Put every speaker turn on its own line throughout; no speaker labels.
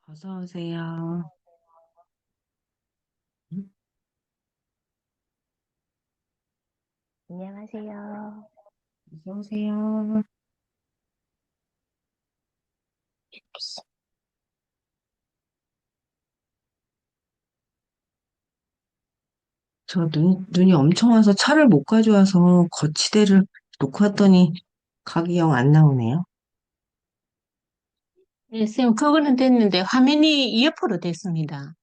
어서 오세요. 음,
안녕하세요.
어서 오세요. 눈이 엄청 와서 차를 못 가져와서 거치대를 놓고 왔더니 각이 영 안 나오네요.
네, 쌤, 그거는 됐는데 화면이 EF로 됐습니다.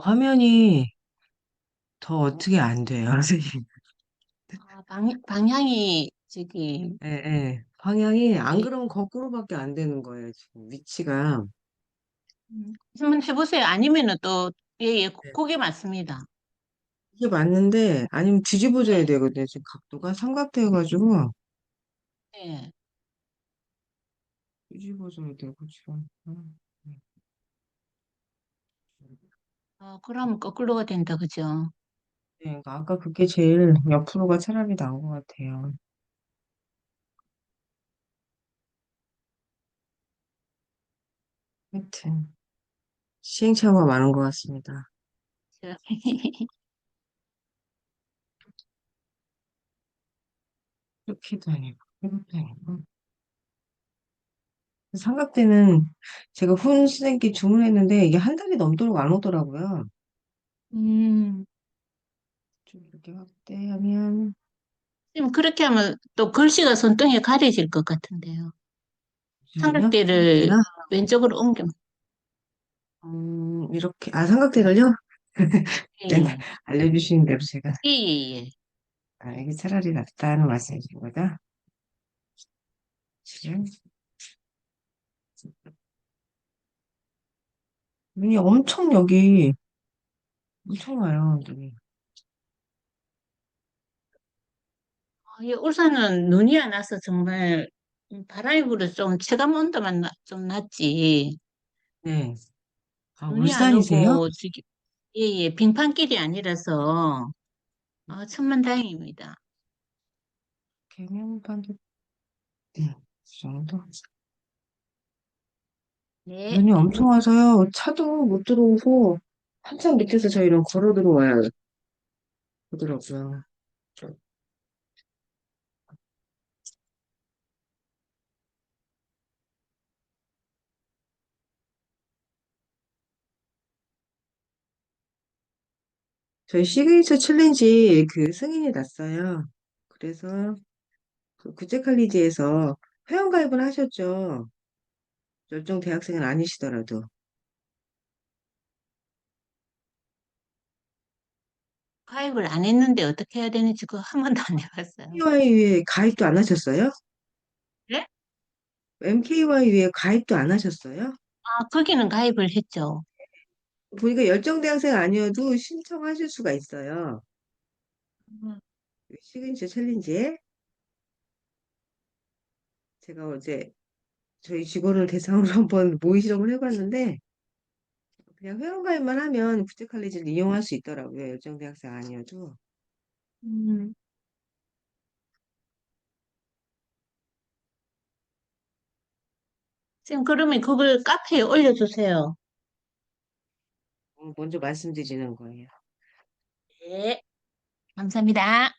화면이 더 어떻게 안 돼요, 선생님.
아, 방향이 저기
예, 예. 방향이 안
예,
그러면 거꾸로밖에 안 되는 거예요, 지금 위치가.
한번 해보세요. 아니면은 또 예, 예,
네.
그게 맞습니다.
이게 맞는데, 아니면 뒤집어져야
네,
되거든요. 지금 각도가 삼각대여가지고,
네.
뒤집어져야 되고, 지금.
그러면 거꾸로가 된다, 그죠?
네, 그러니까 아까 그게 제일 옆으로가 차라리 나은 것 같아요. 하여튼, 시행착오가 많은 것 같습니다.
저-
이렇게도 아니고, 이렇게도 아니고. 삼각대는 제가 선생님께 주문했는데 이게 한 달이 넘도록 안 오더라고요.
음,
좀 이렇게 확대하면,
쌤, 그렇게 하면 또 글씨가 손등에 가려질 것 같은데요.
잠시만요.
삼각대를
삼각대가,
왼쪽으로 옮겨.
이렇게, 삼각대를요?
예,
맨날
예,
알려주시는 대로 제가,
예, 예. 예.
이게 차라리 낫다는 말씀이신 거죠? 지금 눈이 엄청 여기, 엄청 와요, 눈이.
이 울산은 눈이 안 와서 정말 바람이 불어서 좀 체감 온도만 좀 낮지.
네. 아,
눈이 안
울산이세요?
오고 예, 예, 빙판길이 아니라서 천만다행입니다.
개명반도, 네, 그 정도?
네,
눈이 엄청 와서요. 차도 못 들어오고, 한참 밑에서 저희는 걸어 들어와야 하더라고요. 저희 시그니처 챌린지 그 승인이 났어요. 그래서 그 국제칼리지에서 회원가입을 하셨죠. 열정 대학생은 아니시더라도.
가입을 안 했는데 어떻게 해야 되는지 그거 한 번도 안 해봤어요.
MKY에 가입도 안 하셨어요?
네?
MKY에 가입도 안 하셨어요?
거기는 가입을 했죠.
보니까 열정 대학생 아니어도 신청하실 수가 있어요.
음,
시그니처 챌린지에 제가 어제 저희 직원을 대상으로 한번 모의 실험을 해봤는데 그냥 회원가입만 하면 국제칼리지를 이용할 수 있더라고요. 열정 대학생 아니어도.
음. 쌤, 그러면 그걸 카페에 올려주세요.
먼저 말씀드리는 거예요.
네, 감사합니다.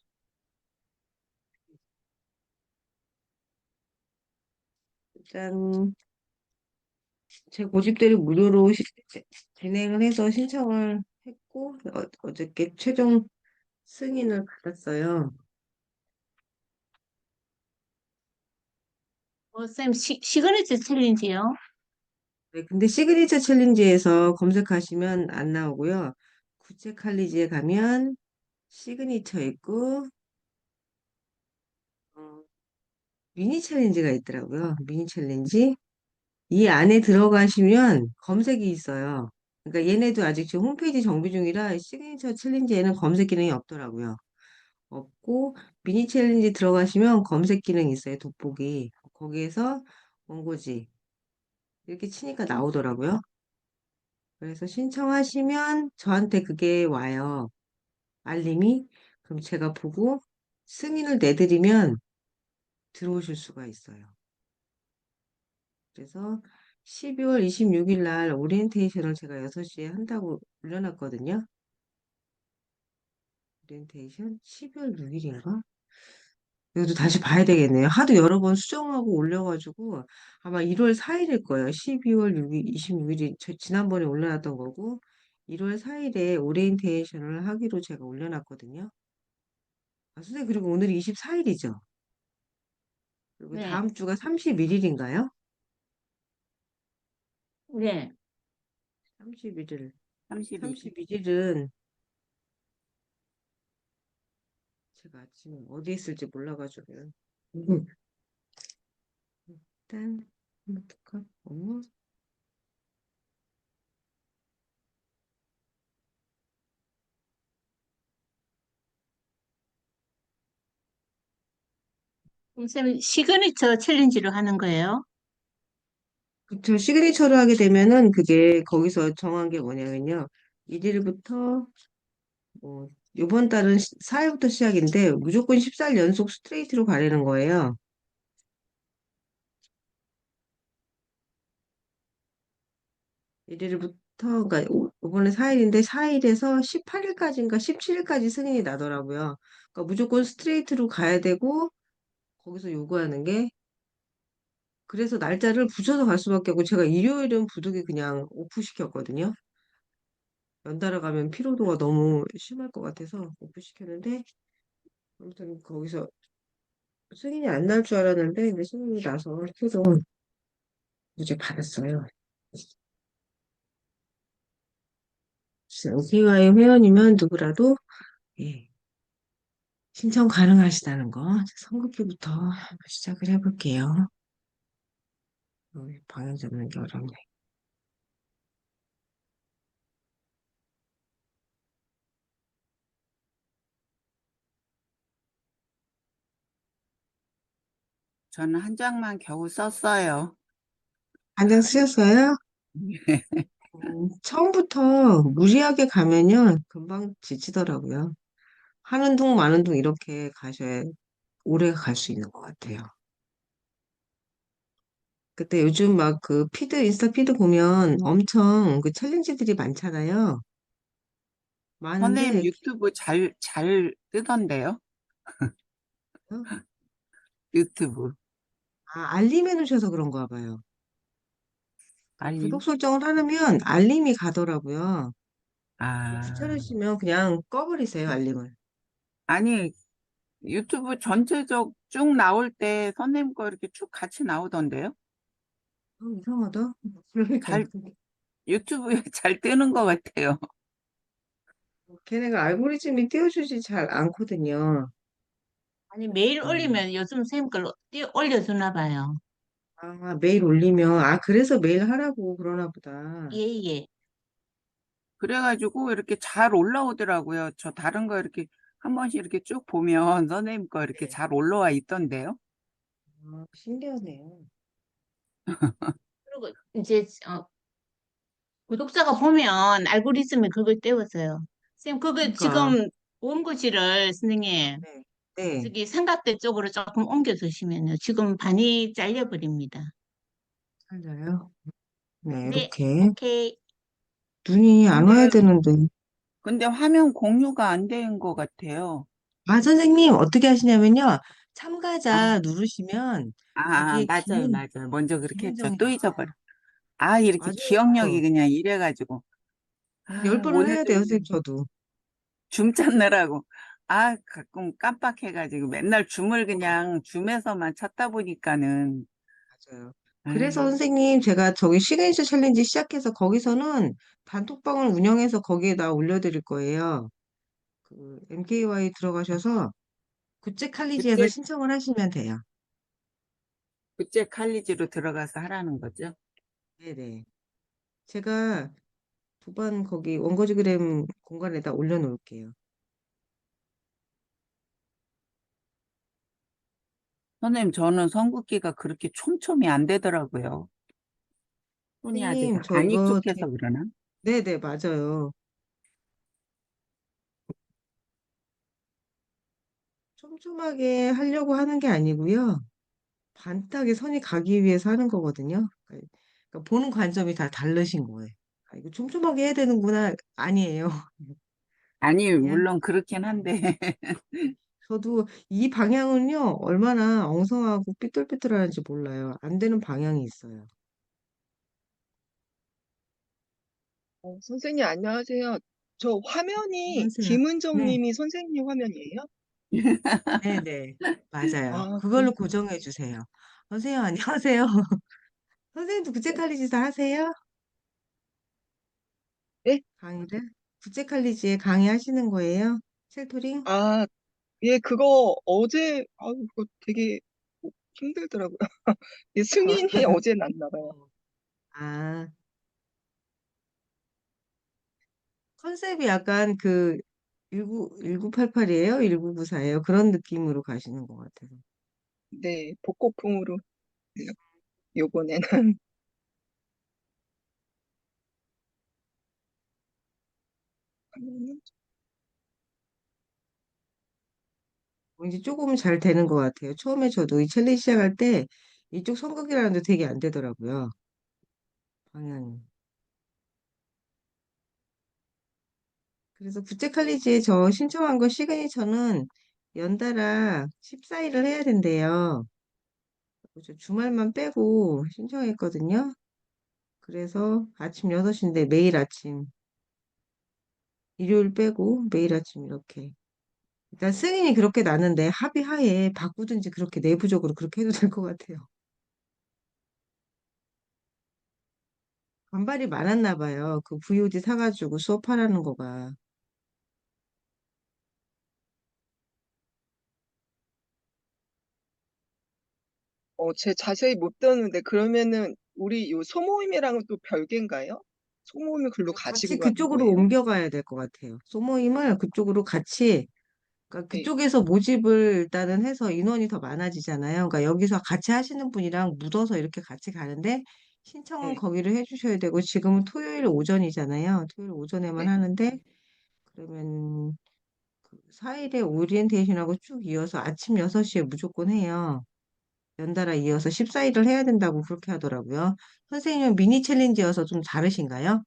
일단 제 고집대로 무료로 진행을 해서 신청을 했고 어저께 최종 승인을 받았어요.
쌤, 시그니처 챌린지요?
네, 근데 시그니처 챌린지에서 검색하시면 안 나오고요. 구체 칼리지에 가면 시그니처 있고 어, 미니 챌린지가 있더라고요. 미니 챌린지. 이 안에 들어가시면 검색이 있어요. 그러니까 얘네도 아직 지금 홈페이지 정비 중이라 시그니처 챌린지에는 검색 기능이 없더라고요. 없고 미니 챌린지 들어가시면 검색 기능이 있어요. 돋보기. 거기에서 원고지 이렇게 치니까 나오더라고요. 그래서 신청하시면 저한테 그게 와요. 알림이. 그럼 제가 보고 승인을 내드리면 들어오실 수가 있어요. 그래서 12월 26일 날 오리엔테이션을 제가 6시에 한다고 올려놨거든요. 오리엔테이션 12월 6일인가? 이것도 다시 봐야 되겠네요. 하도 여러 번 수정하고 올려가지고 아마 1월 4일일 거예요. 12월 6일, 26일이 지난번에 올려놨던 거고 1월 4일에 오리엔테이션을 하기로 제가 올려놨거든요. 아, 선생님 그리고 오늘이 24일이죠. 그리고
네,
다음 주가 31일인가요?
네.
31일.
30일.
31일은 제가 아침에 어디 있을지 몰라가지고요. 일단 어떡하고
그럼 쌤 시그니처 챌린지를 하는 거예요?
그쵸. 시그니처로 하게 되면은 그게 거기서 정한 게 뭐냐면요. 1일부터 뭐 요번 달은 4일부터 시작인데 무조건 14일 연속 스트레이트로 가려는 거예요. 1일부터 그러니까 이번에 4일인데 4일에서 18일까지인가 17일까지 승인이 나더라고요. 그러니까 무조건 스트레이트로 가야 되고 거기서 요구하는 게 그래서 날짜를 붙여서 갈 수밖에 없고 제가 일요일은 부득이 그냥 오프 시켰거든요. 연달아 가면 피로도가 너무 심할 것 같아서 오프 시켰는데 아무튼 거기서 승인이 안 날 줄 알았는데 근데 승인이 나서 최종 이제 받았어요. OK와의 회원이면 누구라도 예, 신청 가능하시다는 거 선긋기부터 시작을 해볼게요. 방향 잡는 게 어렵네.
저는 한 장만 겨우 썼어요.
한 장 쓰셨어요? 처음부터 무리하게 가면요 금방 지치더라고요. 하는 둥 마는 둥 이렇게 가셔야 오래 갈 수 있는 것 같아요. 그때 요즘 막 그 인스타 피드 보면 엄청 그 챌린지들이 많잖아요.
선생님
많은데,
유튜브 잘 뜨던데요? 유튜브.
알림 해놓으셔서 그런가 봐요. 그 구독
알림?
설정을 하면 알림이 가더라고요.
아,
귀찮으시면 그냥 꺼버리세요, 알림을.
아니, 유튜브 전체적 쭉 나올 때 선생님 거 이렇게 쭉 같이 나오던데요?
이상하다. 그러니까
잘, 유튜브에 잘 뜨는 것 같아요.
걔네가 알고리즘이 띄워주지 잘 않거든요.
아니, 매일
음.
올리면 요즘 쌤 걸로 올려주나 봐요.
매일 올리면, 그래서 매일 하라고 그러나 보다.
예, 예.
그래가지고 이렇게 잘 올라오더라고요. 저 다른 거 이렇게 한 번씩 이렇게 쭉 보면 선생님 거 이렇게
네.
잘 올라와 있던데요?
신기하네요.
그리고 이제 구독자가 보면 알고리즘이 그걸 떼워서요. 쌤, 그거
그러니까,
지금 원고지를 선생님
네. 네.
저기 삼각대 쪽으로 조금 옮겨 두시면요. 지금 반이 잘려버립니다.
맞아요. 네,
네,
이렇게.
오케이.
눈이 안 와야
근데,
되는데.
근데 화면 공유가 안 된 것 같아요.
선생님, 어떻게 하시냐면요.
아,
참가자 누르시면 거기에
맞아요, 맞아요. 먼저 그렇게 했죠.
김은정이
또
나와요.
잊어버려. 아, 이렇게 기억력이
맞아요.
그냥 이래가지고.
열 번은 해야 돼요,
오늘도
선생님, 저도.
줌 찾느라고. 가끔 깜빡해가지고 맨날 줌을 그냥 줌에서만 찾다 보니까는.
맞아요. 그래서
아유,
선생님, 제가 저기 시그니처 챌린지 시작해서 거기서는 단톡방을 운영해서 거기에다 올려드릴 거예요. 그 MKY 들어가셔서 국제 칼리지에서
국제,
신청을 하시면 돼요.
국제 칼리지로 들어가서 하라는 거죠.
네네. 제가 두 번 거기 원고지그램 공간에다 올려놓을게요.
선생님, 저는 선긋기가 그렇게 촘촘히 안 되더라고요. 손이 아직
선생님, 저
안
이거
익숙해서 그러나?
네네, 맞아요. 촘촘하게 하려고 하는 게 아니고요. 반딱에 선이 가기 위해서 하는 거거든요. 그러니까 보는 관점이 다 다르신 거예요. 아, 이거 촘촘하게 해야 되는구나. 아니에요.
아니,
그냥
물론 그렇긴 한데.
저도 이 방향은요, 얼마나 엉성하고 삐뚤삐뚤하는지 몰라요. 안 되는 방향이 있어요.
선생님, 안녕하세요. 저 화면이
안녕하세요.
김은정
네,
님이 선생님 화면이에요?
네네. 맞아요.
아,
그걸로 고정해 주세요. 선생님, 안녕하세요. 선생님도 국제칼리지사 하세요?
네?
강의를? 국제칼리지에 강의하시는 거예요? 셀토링?
아, 예, 그거 어제, 그거 되게 힘들더라고요. 예, 승인이 어제 났나 봐요.
어. 아, 컨셉이 약간 그 1988이에요? 1994예요? 그런 느낌으로 가시는 것 같아서.
네, 복고풍으로, 요번에는.
이제 조금 잘 되는 것 같아요. 처음에 저도 이 챌린지 시작할 때 이쪽 선극이라는데 되게 안 되더라고요. 방향이. 그래서 국제칼리지에 저 신청한 거 시그니처는 연달아 14일을 해야 된대요. 저 주말만 빼고 신청했거든요. 그래서 아침 6시인데 매일 아침, 일요일 빼고 매일 아침 이렇게. 일단 승인이 그렇게 나는데 합의하에 바꾸든지 그렇게 내부적으로 그렇게 해도 될 것 같아요. 반발이 많았나 봐요. 그 VOD 사가지고 수업하라는 거가.
제 자세히 못 들었는데, 그러면은, 우리 요 소모임이랑은 또 별개인가요? 소모임을 글로
같이
가지고 가는
그쪽으로
거예요?
옮겨가야 될 것 같아요. 소모임을 그쪽으로 같이, 그러니까
네,
그쪽에서 모집을 일단은 해서 인원이 더 많아지잖아요. 그러니까 여기서 같이 하시는 분이랑 묻어서 이렇게 같이 가는데 신청은
네,
거기를 해주셔야 되고 지금은 토요일 오전이잖아요. 토요일 오전에만
네,
하는데 그러면 그 4일에 오리엔테이션하고 쭉 이어서 아침 6시에 무조건 해요. 연달아 이어서 14일을 해야 된다고 그렇게 하더라고요. 선생님은 미니 챌린지여서 좀 다르신가요?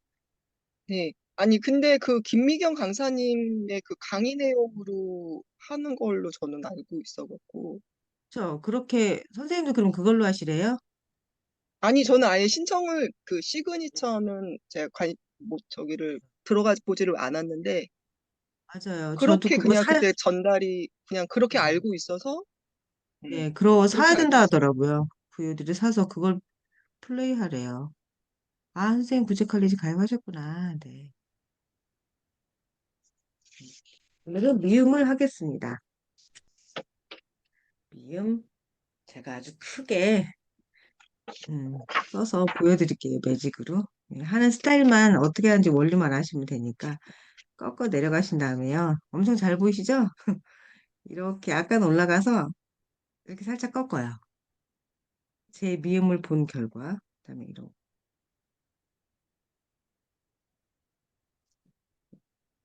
네. 아니, 근데 그 김미경 강사님의 그 강의 내용으로 하는 걸로 저는 알고 있어갖고.
그렇게 선생님도 그럼 그걸로 하시래요?
아니, 저는 아예 신청을, 그 시그니처는 제가 저기를 들어가 보지를 않았는데,
맞아요. 저도
그렇게
그거
그냥 그때 전달이 그냥 그렇게
네,
알고 있어서,
네, 그거 사야
그렇게 알고
된다
있어요.
하더라고요. VOD를 사서 그걸 플레이하래요. 아, 선생님 구제칼리지 가입하셨구나. 네. 오늘은 미음을 하겠습니다. 미음 제가 아주 크게 써서 보여드릴게요. 매직으로. 네, 하는 스타일만 어떻게 하는지 원리만 아시면 되니까 꺾어 내려가신 다음에요. 엄청 잘 보이시죠? 이렇게 약간 올라가서 이렇게 살짝 꺾어요. 제 미음을 본 결과. 그다음에 이렇게.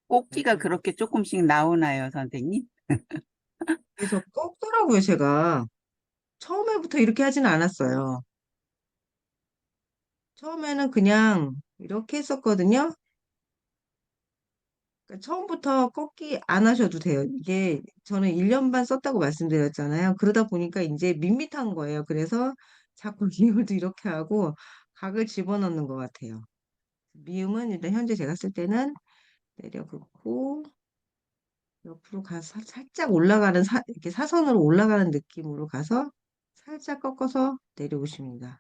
꼭지가 그렇게 조금씩 나오나요, 선생님?
그래서 꺾더라고요, 제가. 처음에부터 이렇게 하진 않았어요. 처음에는 그냥 이렇게 했었거든요. 그러니까 처음부터 꺾기 안 하셔도 돼요. 이게 저는 1년 반 썼다고 말씀드렸잖아요. 그러다 보니까 이제 밋밋한 거예요. 그래서 자꾸 미음도 이렇게 하고 각을 집어넣는 것 같아요. 미음은 일단 현재 제가 쓸 때는 내려 긋고 옆으로 가서 살짝 올라가는 이렇게 사선으로 올라가는 느낌으로 가서 살짝 꺾어서 내려오십니다.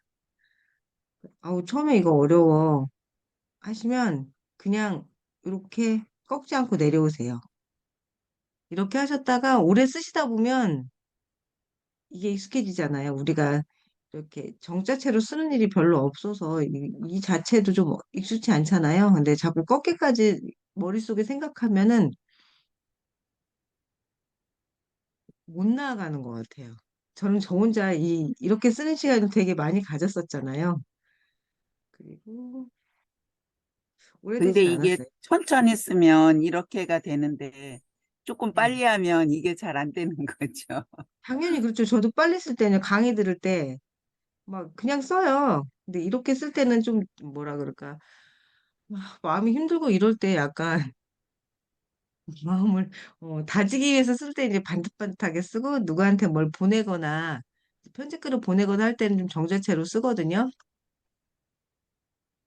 아우 처음에 이거 어려워 하시면 그냥 이렇게 꺾지 않고 내려오세요. 이렇게 하셨다가 오래 쓰시다 보면 이게 익숙해지잖아요. 우리가 이렇게 정자체로 쓰는 일이 별로 없어서 이 자체도 좀 익숙치 않잖아요. 근데 자꾸 꺾기까지 머릿속에 생각하면은 못 나아가는 것 같아요. 저는 저 혼자 이렇게 쓰는 시간을 되게 많이 가졌었잖아요. 그리고
근데
오래되진
이게
않았어요.
천천히 쓰면 이렇게가 되는데 조금
네.
빨리 하면 이게 잘 안 되는 거죠.
당연히 그렇죠. 저도 빨리 쓸 때는 강의 들을 때 막 그냥 써요. 근데 이렇게 쓸 때는 좀 뭐라 그럴까. 마음이 힘들고 이럴 때 약간 마음을 다지기 위해서 쓸 때 이제 반듯반듯하게 쓰고 누구한테 뭘 보내거나 편집글을 보내거나 할 때는 좀 정자체로 쓰거든요.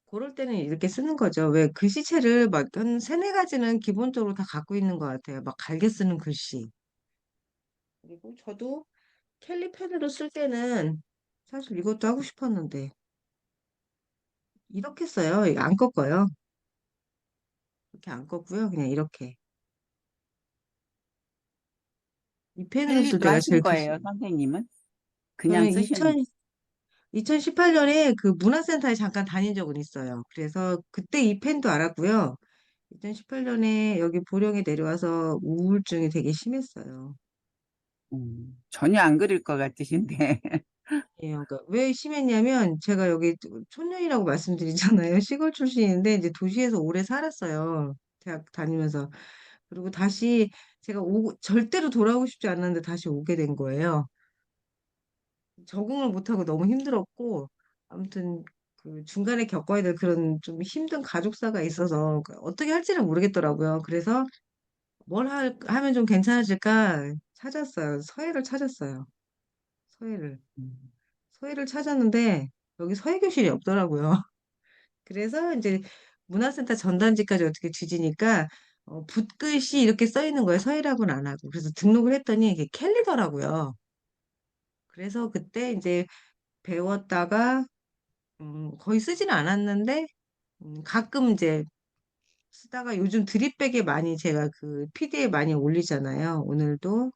그럴 때는 이렇게 쓰는 거죠. 왜 글씨체를 막 한 세네 가지는 기본적으로 다 갖고 있는 것 같아요. 막 갈게 쓰는 글씨. 그리고 저도 캘리 펜으로 쓸 때는 사실 이것도 하고 싶었는데 이렇게 써요. 이거 안 꺾어요. 이렇게 안 꺾고요. 그냥 이렇게. 이 펜으로 쓸
캘리도
때가
하신
제일 글씨.
거예요, 선생님은? 그냥
저는
쓰시는.
2018년에 그 문화센터에 잠깐 다닌 적은 있어요. 그래서 그때 이 펜도 알았고요. 2018년에 여기 보령에 내려와서 우울증이 되게 심했어요.
전혀 안 그릴 것 같으신데.
예, 그러니까 왜 심했냐면 제가 여기 촌년이라고 말씀드리잖아요. 시골 출신인데 이제 도시에서 오래 살았어요. 대학 다니면서. 그리고 다시 제가 절대로 돌아오고 싶지 않았는데 다시 오게 된 거예요. 적응을 못하고 너무 힘들었고 아무튼 그 중간에 겪어야 될 그런 좀 힘든 가족사가 있어서 그 어떻게 할지를 모르겠더라고요. 그래서 하면 좀 괜찮아질까 찾았어요. 서예를 찾았어요. 서예를.
음.
서예를 찾았는데 여기 서예 교실이 없더라고요. 그래서 이제 문화센터 전단지까지 어떻게 뒤지니까 붓글씨 이렇게 써 있는 거예요. 서예라고는 안 하고. 그래서 등록을 했더니 이게 캘리더라고요. 그래서 그때 이제 배웠다가 거의 쓰지는 않았는데 가끔 이제 쓰다가 요즘 드립백에 많이 제가 그 PD에 많이 올리잖아요. 오늘도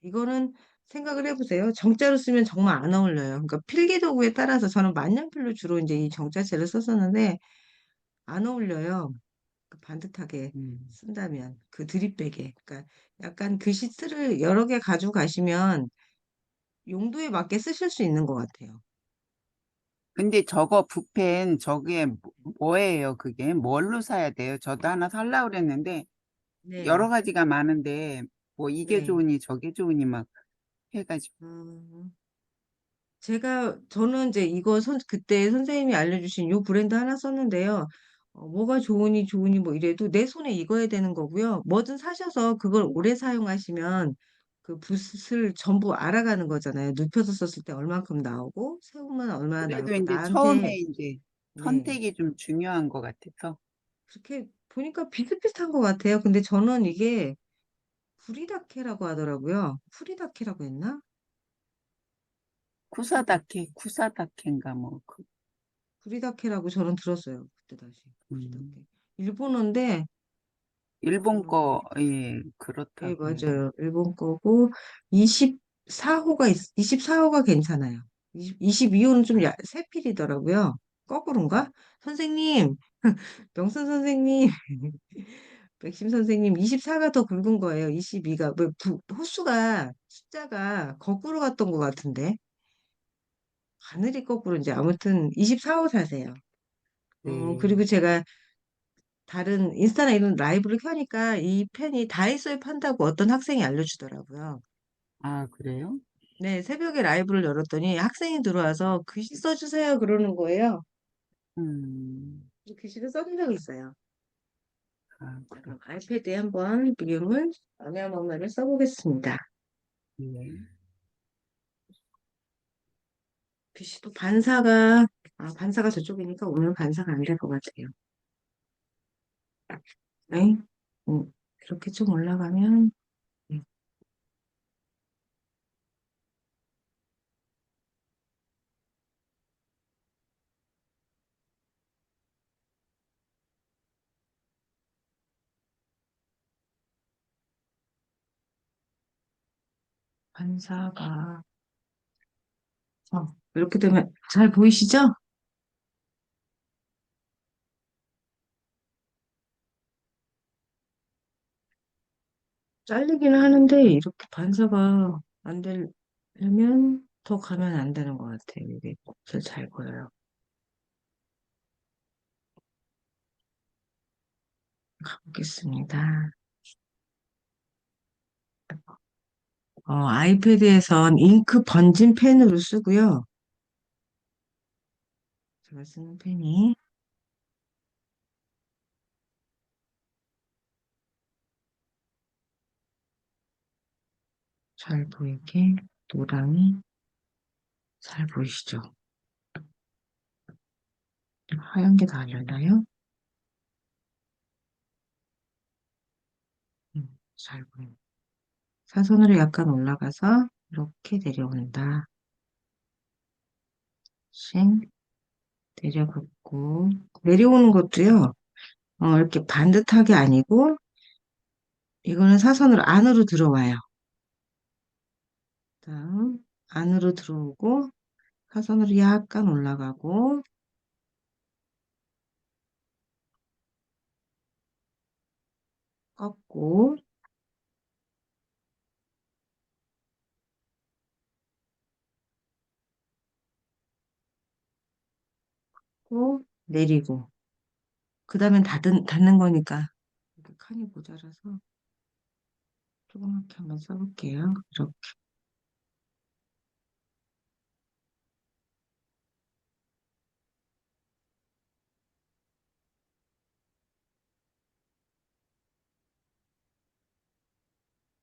이거는 생각을 해보세요. 정자로 쓰면 정말 안 어울려요. 그러니까 필기도구에 따라서 저는 만년필로 주로 이제 이 정자체를 썼었는데 안 어울려요. 그 반듯하게
음.
쓴다면 그 드립백에 그러니까 약간 글씨체를 여러 개 가지고 가시면 용도에 맞게 쓰실 수 있는 것 같아요.
근데 저거 붓펜 저게 뭐예요, 그게? 뭘로 사야 돼요? 저도 하나 살라 그랬는데
네,
여러 가지가 많은데 뭐 이게
네.
좋으니 저게 좋으니 막 해가지고.
음, 저는 이제 이거 그때 선생님이 알려주신 요 브랜드 하나 썼는데요. 뭐가 좋으니 뭐 이래도 내 손에 익어야 되는 거고요. 뭐든 사셔서 그걸 오래 사용하시면 그 붓을 전부 알아가는 거잖아요. 눕혀서 썼을 때 얼만큼 나오고, 세우면 얼마나
그래도
나올까.
이제
나한테,
처음에 이제
네.
선택이 좀 중요한 것 같아서.
그렇게 보니까 비슷비슷한 것 같아요. 근데 저는 이게 구리다케라고 하더라고요. 구리다케라고 했나? 구리다케.
쿠사다케인가 뭐.
구리다케라고 저는 들었어요. 그때 다시.
음.
구리다케. 일본어인데,
일본
음,
거, 예,
예,
그렇다고 해요.
맞아요. 일본 거고, 24호가 괜찮아요. 22호는 좀 새 필이더라고요. 거꾸로인가? 선생님, 명선 선생님, 백심 선생님, 24가 더 굵은 거예요. 22가, 호수가, 숫자가 거꾸로 갔던 것 같은데. 하늘이 거꾸로인지, 아무튼 24호 사세요.
네.
그리고 제가 다른 인스타나 이런 라이브를 켜니까 이 펜이 다이소에 판다고 어떤 학생이 알려주더라고요.
아, 그래요?
네, 새벽에 라이브를 열었더니 학생이 들어와서 글씨 써주세요 그러는 거예요.
음,
글씨를 써준 적이 있어요.
아,
자,
그렇,
그럼 아이패드에 한번 이름을 아메아먹마를 써보겠습니다.
예.
글씨도 반사가 저쪽이니까 오늘 반사가 안 될 것 같아요. 네? 이렇게 좀 올라가면, 음, 반사가, 이렇게 되면 잘 보이시죠? 잘리기는 하는데 이렇게 반사가 안 되려면 더 가면 안 되는 것 같아요. 이게 제일 잘 보여요. 가보겠습니다. 아이패드에선 잉크 번진 펜으로 쓰고요. 제가 쓰는 펜이 잘 보이게 노랑이 잘 보이시죠? 하얀 게 다 알려나요? 잘 보여요. 사선으로 약간 올라가서 이렇게 내려온다. 씩 내려갔고 내려오는 것도요. 이렇게 반듯하게 아니고 이거는 사선으로 안으로 들어와요. 다음 안으로 들어오고 사선으로 약간 올라가고 꺾고 또 내리고 그 다음엔 닫는 거니까 이렇게 칸이 모자라서 조그맣게 한번 써볼게요. 이렇게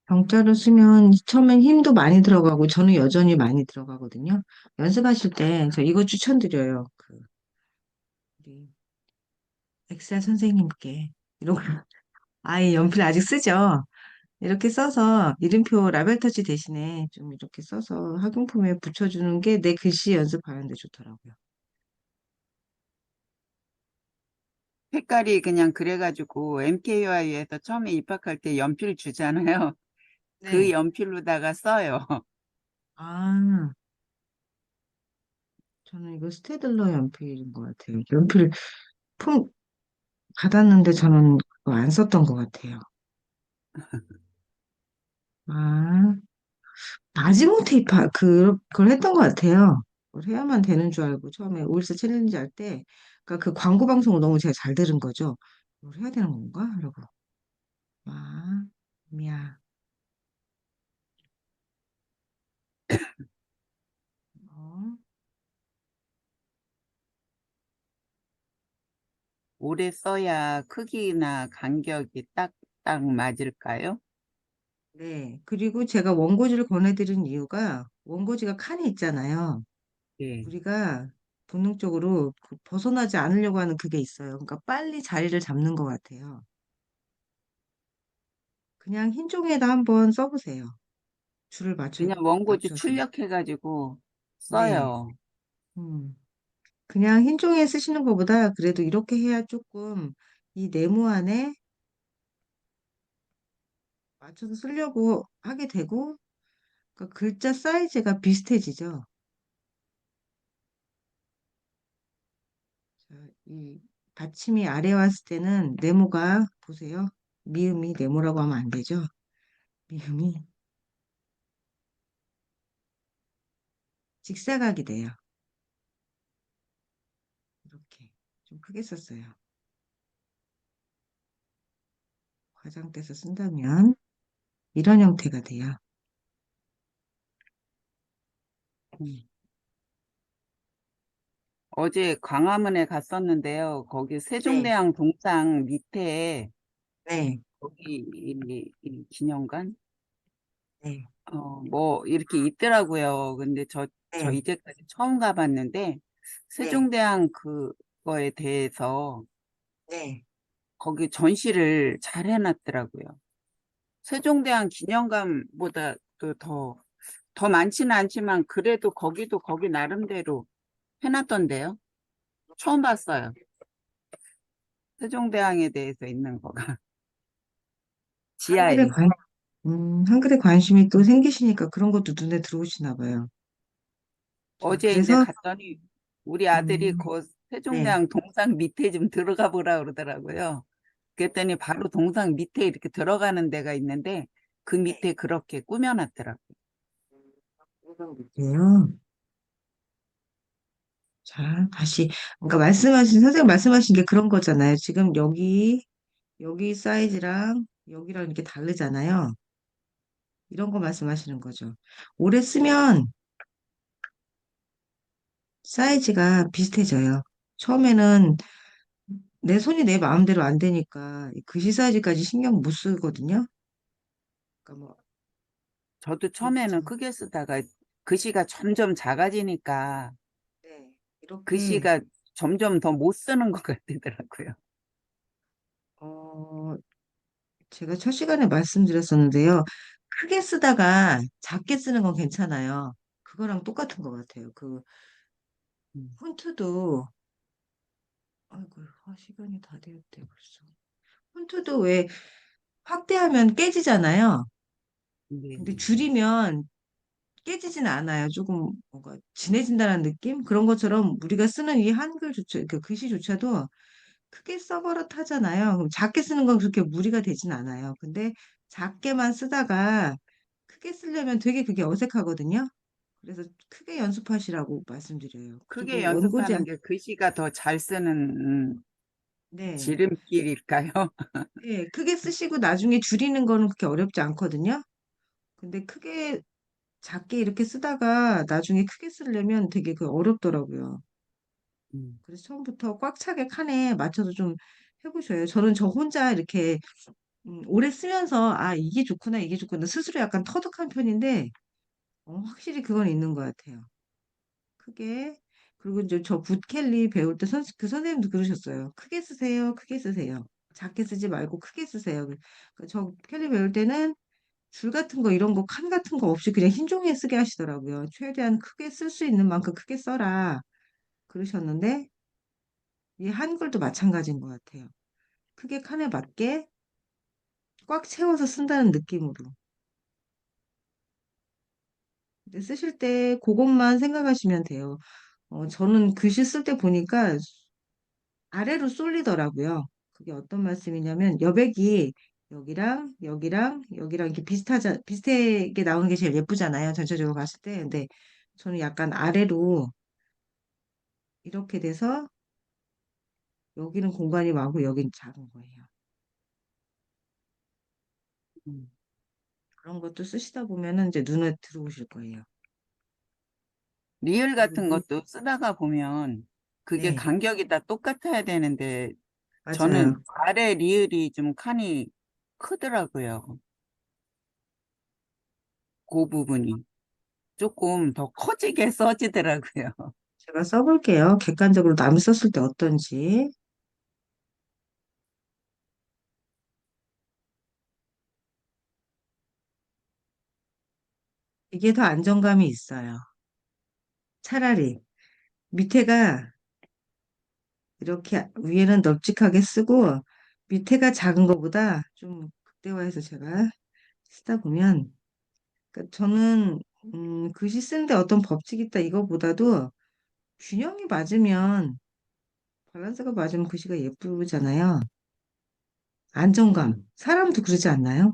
병자로 쓰면 처음엔 힘도 많이 들어가고 저는 여전히 많이 들어가거든요. 연습하실 때 저 이거 추천드려요. 우리 엑셀 선생님께 이런 거 아예 연필 아직 쓰죠? 이렇게 써서 이름표 라벨 터치 대신에 좀 이렇게 써서 학용품에 붙여주는 게 내 글씨 연습하는데 좋더라고요.
색깔이 그냥 그래가지고 MKUI에서 처음에 입학할 때 연필 주잖아요. 그
네.
연필로다가 써요.
아, 저는 이거 스테들러 연필인 것 같아요. 연필 품 받았는데 저는 그거 안 썼던 것 같아요. 아, 마지못해 그걸 했던 것 같아요. 그걸 해야만 되는 줄 알고 처음에 오일스 챌린지 할 때, 그러니까 그 광고 방송을 너무 제가 잘 들은 거죠. 이걸 해야 되는 건가? 이러고. 아, 미야. 어,
오래 써야 크기나 간격이 딱딱 맞을까요?
네. 그리고 제가 원고지를 권해드린 이유가 원고지가 칸이 있잖아요.
네.
우리가 본능적으로 벗어나지 않으려고 하는 그게 있어요. 그러니까 빨리 자리를 잡는 것 같아요. 그냥 흰 종이에다 한번 써보세요. 줄을
그냥 원고지
맞춰서.
출력해가지고
네.
써요.
음. 그냥 흰 종이에 쓰시는 것보다 그래도 이렇게 해야 조금 이 네모 안에 맞춰서 쓰려고 하게 되고, 그러니까 글자 사이즈가 비슷해지죠. 자, 이 받침이 아래 왔을 때는 네모가 보세요. 미음이 네모라고 하면 안 되죠. 미음이 직사각이 돼요. 이렇게 좀 크게 썼어요. 과장돼서 쓴다면 이런 형태가 돼요.
음. 어제 광화문에 갔었는데요. 거기
네,
세종대왕 동상 밑에
네,
거기 이 기념관?
네,
뭐 이렇게 있더라고요. 근데 저
네,
이제까지 처음 가봤는데
네,
세종대왕 그거에 대해서
네.
거기 전시를 잘 해놨더라고요. 세종대왕 기념관보다 더 많지는 않지만 그래도 거기도 거기 나름대로 해놨던데요. 처음 봤어요. 세종대왕에 대해서 있는 거가
한글에
지하에.
한글에 관심이 또 생기시니까 그런 것도 눈에 들어오시나 봐요. 자,
어제 이제
그래서,
갔더니 우리 아들이
음,
그
네,
세종대왕 동상 밑에 좀 들어가 보라 그러더라고요. 그랬더니 바로 동상 밑에 이렇게 들어가는 데가 있는데 그 밑에 그렇게 꾸며놨더라고요.
그래요. 자, 다시, 그러니까 선생님 말씀하신 게 그런 거잖아요. 지금 여기 여기 사이즈랑 여기랑 이렇게 다르잖아요. 이런 거 말씀하시는 거죠. 오래 쓰면 사이즈가 비슷해져요. 처음에는 내 손이 내 마음대로 안 되니까 이 글씨 사이즈까지 신경 못 쓰거든요. 그러니까 뭐
저도
이렇게
처음에는 크게 쓰다가 글씨가 점점 작아지니까
네, 이렇게
글씨가 점점 더 못 쓰는 것 같더라고요.
어 제가 첫 시간에 말씀드렸었는데요. 크게 쓰다가 작게 쓰는 건 괜찮아요. 그거랑 똑같은 것 같아요. 그
음,
폰트도 아이고 시간이 다 되었대 벌써. 폰트도 왜 확대하면 깨지잖아요.
네.
근데 줄이면 깨지진 않아요. 조금 뭔가 진해진다는 느낌? 그런 것처럼 우리가 쓰는 이 한글조차, 그 글씨조차도 크게 써버릇 하잖아요. 그럼 작게 쓰는 건 그렇게 무리가 되진 않아요. 근데 작게만 쓰다가 크게 쓰려면 되게 그게 어색하거든요. 그래서 크게 연습하시라고 말씀드려요.
크게
그리고 원고지,
연습하는 게 글씨가 더 잘 쓰는
네.
지름길일까요?
네, 크게 쓰시고 나중에 줄이는 거는 그렇게 어렵지 않거든요. 근데 작게 이렇게 쓰다가 나중에 크게 쓰려면 되게 그 어렵더라고요.
음,
그래서 처음부터 꽉 차게 칸에 맞춰서 좀 해보셔요. 저는 저 혼자 이렇게 오래 쓰면서 아 이게 좋구나 이게 좋구나 스스로 약간 터득한 편인데 확실히 그건 있는 것 같아요. 크게 그리고 이제 저 붓켈리 배울 때 그 선생님도 그러셨어요. 크게 쓰세요, 크게 쓰세요. 작게 쓰지 말고 크게 쓰세요. 저 켈리 배울 때는 줄 같은 거 이런 거 칸 같은 거 없이 그냥 흰 종이에 쓰게 하시더라고요. 최대한 크게 쓸 수 있는 만큼 크게 써라 그러셨는데 이 한글도 마찬가지인 것 같아요. 크게 칸에 맞게 꽉 채워서 쓴다는 느낌으로. 근데 쓰실 때 그것만 생각하시면 돼요. 저는 글씨 쓸 때 보니까 아래로 쏠리더라고요. 그게 어떤 말씀이냐면 여백이 여기랑 여기랑 여기랑 이렇게 비슷하게 나오는 게 제일 예쁘잖아요. 전체적으로 봤을 때. 근데 저는 약간 아래로 이렇게 돼서 여기는 공간이 많고 여기는 작은 거예요.
음.
그런 것도 쓰시다 보면은 이제 눈에 들어오실 거예요.
리을
그리고
같은 것도 쓰다가 보면 그게
네,
간격이 다 똑같아야 되는데 저는
맞아요.
아래 리을이 좀 칸이 크더라고요. 그 부분이 조금 더 커지게 써지더라고요.
제가 써볼게요. 객관적으로 남이 썼을 때 어떤지. 이게 더 안정감이 있어요. 차라리 밑에가 이렇게 위에는 널찍하게 쓰고 밑에가 작은 것보다 좀 극대화해서 제가 쓰다 보면 그러니까 저는 글씨 쓰는데 어떤 법칙이 있다 이거보다도 균형이 맞으면 밸런스가 맞으면 글씨가 예쁘잖아요. 안정감. 사람도 그러지 않나요?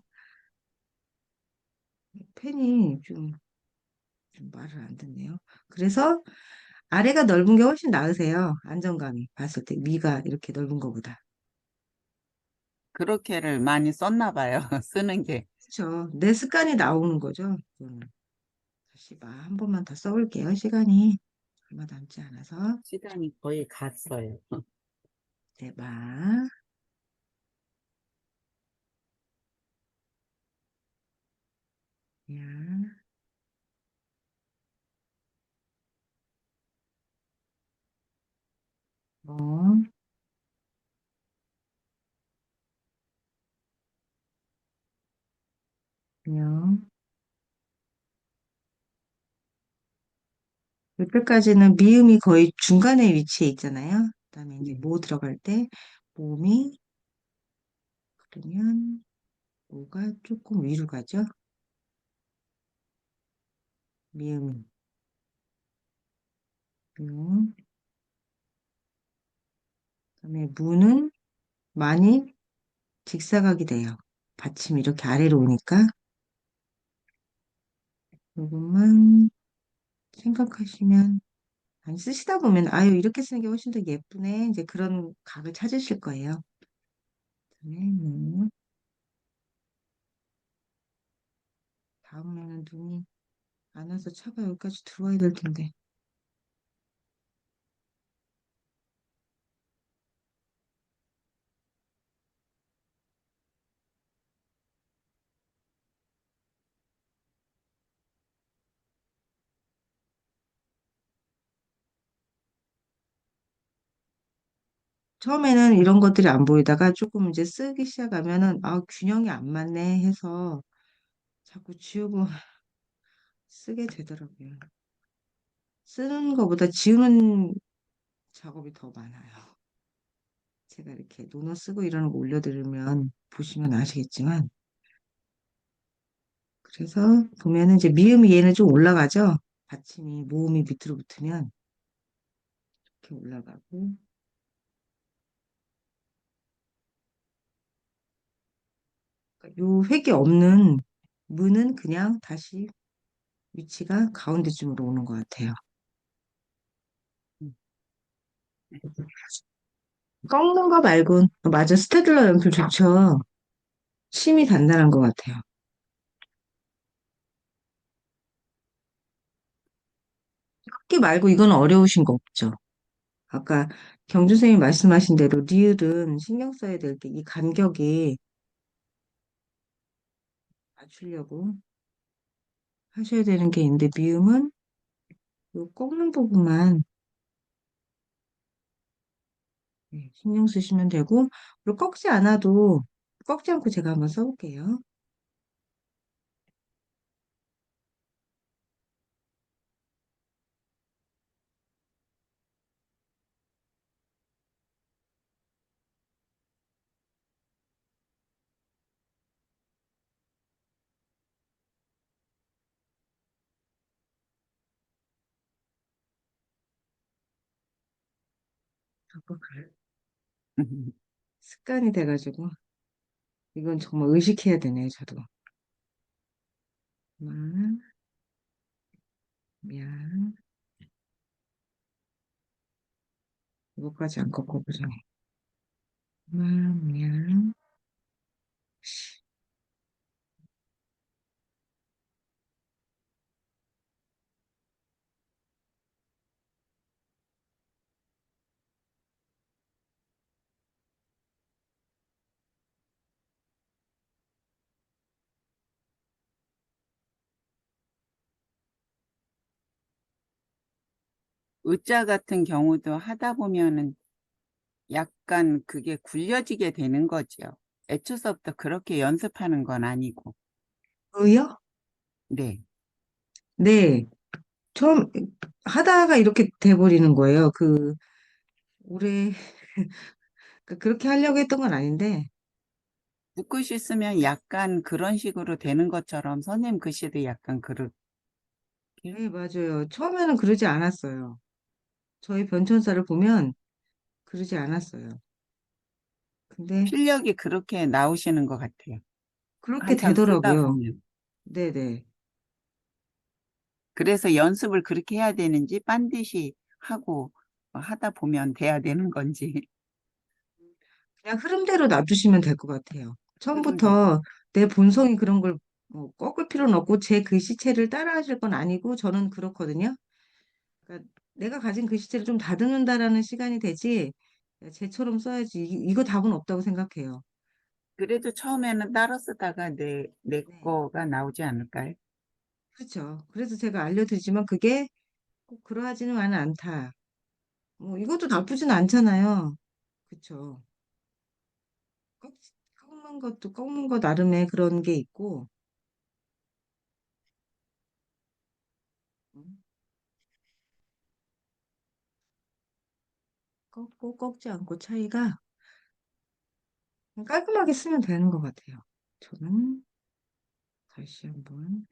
펜이 좀 말을 안 듣네요. 그래서 아래가 넓은 게 훨씬 나으세요. 안정감이 봤을 때 위가 이렇게 넓은 것보다.
그렇게를 많이 썼나 봐요. 쓰는 게.
그렇죠. 내 습관이 나오는 거죠. 그거는. 다시 한 번만 더 써볼게요. 시간이 얼마 남지 않아서.
시간이 거의 갔어요.
네, 봐. 야, 뭐, 명. 여기까지는 미음이 거의 중간에 위치해 있잖아요. 그다음에 이제
네.
모 들어갈 때 몸이 그러면 모가 조금 위로 가죠. 미음, 묘. 그다음에 무는 많이 직사각이 돼요. 받침이 이렇게 아래로 오니까 이것만 생각하시면 아니 쓰시다 보면 아유 이렇게 쓰는 게 훨씬 더 예쁘네 이제 그런 각을 찾으실 거예요. 네, 뭐. 다음에는 눈이 안 와서 차가 여기까지 들어와야 될 텐데. 처음에는 이런 것들이 안 보이다가 조금 이제 쓰기 시작하면은 아, 균형이 안 맞네 해서 자꾸 지우고 쓰게 되더라고요. 쓰는 것보다 지우는 작업이 더 많아요. 제가 이렇게 논어 쓰고 이러는 거 올려드리면 보시면 아시겠지만 그래서 보면은 이제 미음이 얘는 좀 올라가죠. 받침이 모음이 밑으로 붙으면 이렇게 올라가고 그러니까 요 획이 없는 무는 그냥 다시 위치가 가운데쯤으로 오는 것 같아요. 꺾는 거 말곤 맞아 스테들러 연필 좋죠. 심이 단단한 것 같아요. 꺾기 말고 이건 어려우신 거 없죠. 아까 경준 선생님 말씀하신 대로 리을은 신경 써야 될 게 이 간격이 맞추려고 하셔야 되는 게 있는데 미음은 요 꺾는 부분만 신경 쓰시면 되고 그리고 꺾지 않아도 꺾지 않고 제가 한번 써볼게요. 자꾸 습관이 돼가지고 이건 정말 의식해야 되네요, 저도. 만, 면, 이거까지 안 꺾어보죠. 만, 면,
의자 같은 경우도 하다 보면은 약간 그게 굴려지게 되는 거죠. 애초서부터 그렇게 연습하는 건 아니고.
의요?
네.
네. 처음 하다가 이렇게 돼버리는 거예요. 올해 그렇게 하려고 했던 건 아닌데,
붓글씨 쓰면 약간 그런 식으로 되는 것처럼 선생님 글씨도 약간 그렇게
네, 맞아요. 처음에는 그러지 않았어요. 저희 변천사를 보면 그러지 않았어요. 근데
필력이 그렇게 나오시는 것 같아요.
그렇게
한참 쓰다
되더라고요.
보면.
네네.
그래서 연습을 그렇게 해야 되는지 반드시 하고 하다 보면 돼야 되는 건지.
그냥 흐름대로 놔두시면 될 것 같아요.
그런데
처음부터 내 본성이 그런 걸 꺾을 필요는 없고 제 글씨체를 따라 하실 건 아니고 저는 그렇거든요. 그러니까 내가 가진 글씨체를 좀 다듬는다라는 시간이 되지 야, 쟤처럼 써야지 이거 답은 없다고 생각해요.
그래도 처음에는 따라 쓰다가 내
네.
거가 나오지 않을까요?
그렇죠. 그래서 제가 알려드리지만 그게 꼭 그러하지는 않다. 뭐 이것도 나쁘진 않잖아요. 그렇죠. 꺾는 것도 꺾는 것 나름의 그런 게 있고 음, 꺾고 꺾지 않고 차이가 그냥 깔끔하게 쓰면 되는 것 같아요. 저는 다시 한번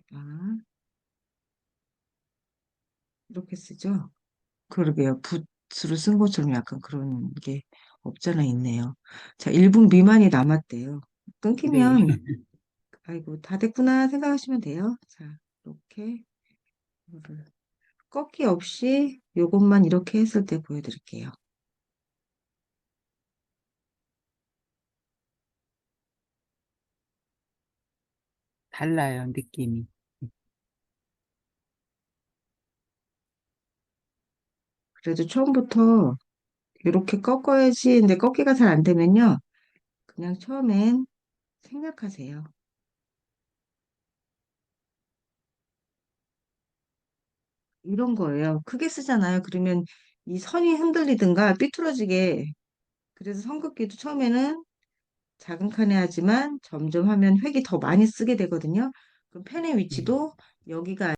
이렇게 쓰죠. 그러게요. 붓으로 쓴 것처럼 약간 그런 게 없잖아 있네요. 자, 1분 미만이 남았대요.
네.
끊기면 아이고 다 됐구나 생각하시면 돼요. 자, 이렇게 이거를 꺾기 없이 요것만 이렇게 했을 때 보여드릴게요.
달라요, 느낌이.
그래도 처음부터 이렇게 꺾어야지. 근데 꺾기가 잘 안 되면요. 그냥 처음엔 생략하세요. 이런 거예요. 크게 쓰잖아요. 그러면 이 선이 흔들리든가 삐뚤어지게. 그래서 선긋기도 처음에는 작은 칸에 하지만 점점 하면 획이 더 많이 쓰게 되거든요. 그럼 펜의
음.
위치도 여기가